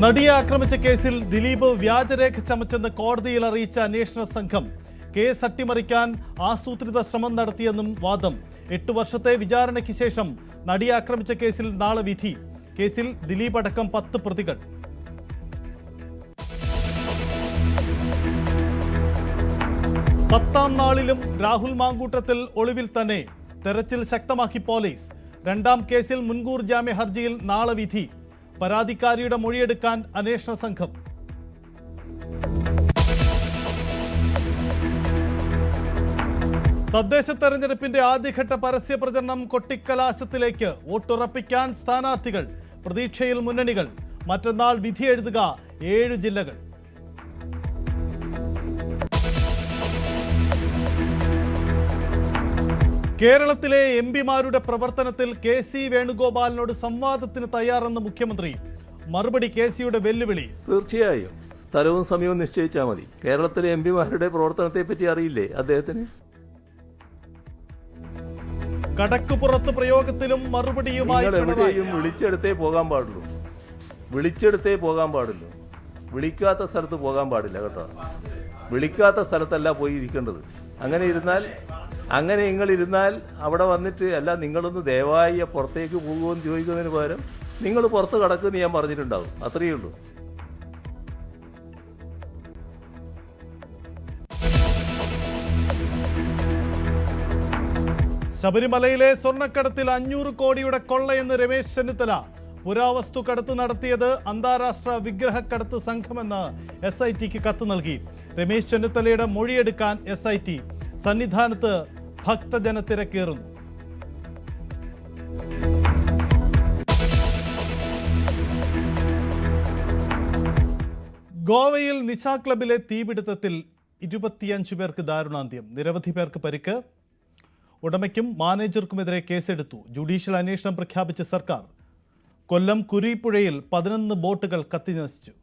നടിയെ ആക്രമിച്ച കേസിൽ ദിലീപ് വ്യാജരേഖ ചമച്ചെന്ന് കോടതിയിൽ അറിയിച്ച അന്വേഷണ സംഘം കേസ് അട്ടിമറിക്കാൻ ആസൂത്രിത ശ്രമം നടത്തിയെന്നും വാദം. 8 വർഷത്തെ വിചാരണയ്ക്ക് ശേഷം നടിയെ ആക്രമിച്ച കേസിൽ നാളെ വിധി. കേസിൽ ദിലീപ് അടക്കം 10 പ്രതികൾ. പത്താം നാളിലും രാഹുൽ മാങ്കൂട്ടത്തിൽ ഒളിവിൽ തന്നെ. തെരച്ചിൽ ശക്തമാക്കി പോലീസ്. 2ാം കേസിൽ മുൻകൂർ ജാമ്യ ഹർജിയിൽ നാളെ വിധി. പരാതിക്കാരിയുടെ മൊഴിയെടുക്കാൻ അന്വേഷണ സംഘം. തദ്ദേശ തെരഞ്ഞെടുപ്പിന്റെ ആദ്യഘട്ട പരസ്യ പ്രചരണം കൊട്ടിക്കലാശത്തിലേക്ക്. വോട്ടുറപ്പിക്കാൻ സ്ഥാനാർത്ഥികൾ. പ്രതീക്ഷയിൽ മുന്നണികൾ. മറ്റന്നാൾ വിധി എഴുതുക 7 ജില്ലകൾ. കേരളത്തിലെ എംപിമാരുടെ പ്രവർത്തനത്തിൽ KC വേണുഗോപാലിനോട് സംവാദത്തിന് തയ്യാറെന്ന് മുഖ്യമന്ത്രി. മറുപടി KCയുടെ വെല്ലുവിളി. തീർച്ചയായും സ്ഥലവും സമയവും നിശ്ചയിച്ചാൽ മതി. കേരളത്തിലെ എംപിമാരുടെ പ്രവർത്തനത്തെ പറ്റി അറിയില്ലേ അദ്ദേഹത്തിന്? കടക്കുപുറത്ത് പ്രയോഗത്തിലും മറുപടിയുമായി എവിടെയും വിളിച്ചെടുത്തേ പോകാൻ പാടുള്ളൂ. വിളിച്ചെടുത്തേ പോകാൻ പാടുള്ളൂ. വിളിക്കാത്ത സ്ഥലത്ത് പോകാൻ പാടില്ല കേട്ടോ. വിളിക്കാത്ത സ്ഥലത്തല്ല പോയി ഇരിക്കേണ്ടത്. അങ്ങനെ നിങ്ങളിരുന്നാൽ അവിടെ വന്നിട്ട് അല്ല നിങ്ങളൊന്ന് ദയവായി പുറത്തേക്ക് പോകുമെന്ന് ചോദിക്കുന്നതിന് പകരം നിങ്ങൾ പുറത്ത് കടക്കുമെന്ന് ഞാൻ പറഞ്ഞിട്ടുണ്ടാവും. അത്രയേ ഉള്ളൂ. ശബരിമലയിലെ സ്വർണ്ണക്കടത്തിൽ 500 കോടിയുടെ കൊള്ളയെന്ന് രമേശ് ചെന്നിത്തല. പുരാവസ്തു കടത്ത് നടത്തിയത് അന്താരാഷ്ട്ര വിഗ്രഹക്കടത്ത് സംഘമെന്ന് SITക്ക് കത്ത് നൽകി. രമേശ് ചെന്നിത്തലയുടെ മൊഴിയെടുക്കാൻ SIT. സന്നിധാനത്ത് ഭക്തജനത്തിരക്കേറുന്നു. ഗോവയിൽ നിശാ ക്ലബിലെ തീപിടുത്തത്തിൽ 25 പേർക്ക് ദാരുണാന്ത്യം. നിരവധി പേർക്ക് പരിക്ക്. ഉടമയ്ക്കും മാനേജർക്കുമെതിരെ കേസെടുത്തു. ജുഡീഷ്യൽ അന്വേഷണം പ്രഖ്യാപിച്ച സർക്കാർ. കൊല്ലം കുരീപ്പുഴയിൽ 11 ബോട്ടുകൾ കത്തിനശിച്ചു.